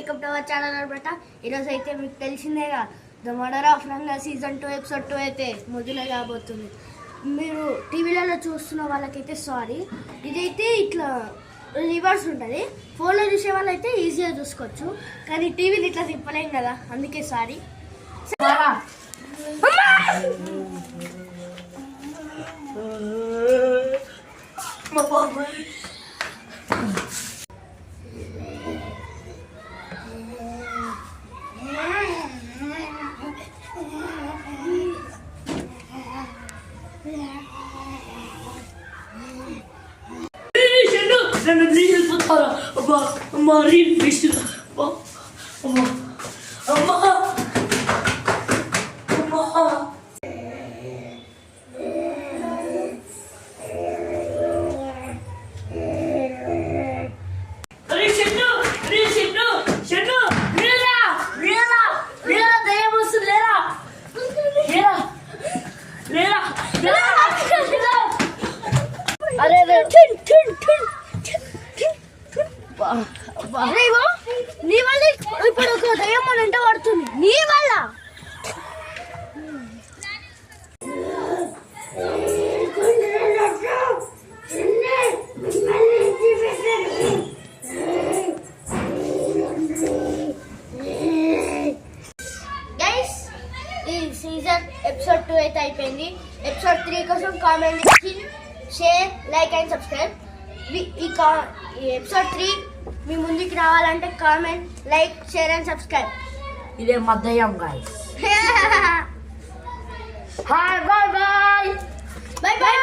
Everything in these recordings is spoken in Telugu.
వెల్కమ్ టు అవర్ ఛానల్ అనమాట. ఈరోజు అయితే మీకు తెలిసిందేగా the murder of Ranga season 2 episode 2 అయితే మొదలు కాబోతుంది. మీరు టీవీలలో చూస్తున్న వాళ్ళకైతే సారీ, ఇదైతే ఇట్లా రివర్స్ ఉంటుంది. ఫోన్లో చూసే వాళ్ళైతే ఈజీగా చూసుకోవచ్చు, కానీ టీవీని ఇట్లా తిప్పలేం కదా, అందుకే సారీ. నన్ను నీళ్ళు పోతారా అబ్బా అమ్మా రీల్ ఫిష్ అమ్మా అమ్మా అమ్మా అమ్మా అరే షెడ్డు అరే షెడ్డు షెడ్డు లేరా లేరా లేరా దయ్యం వస్తుంది లేరా లేరా లేరా లేరా అరే నీ వల్ల ఇప్పుడు ఒక దయ్యం మన వెంట పడుతుంది, నీ వల్ల. గైస్, ఈ సీజన్ ఎపిసోడ్ 2 అయితే అయిపోయింది. ఎపిసోడ్ 3 కోసం comment, share, like and subscribe. ఈ ఎపిసోడ్ 3 మీ ముందుకు రావాలంటే comment, like, share and subscribe. ఇదే మద్దయం guys. Hi bye bye bye bye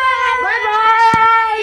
bye by.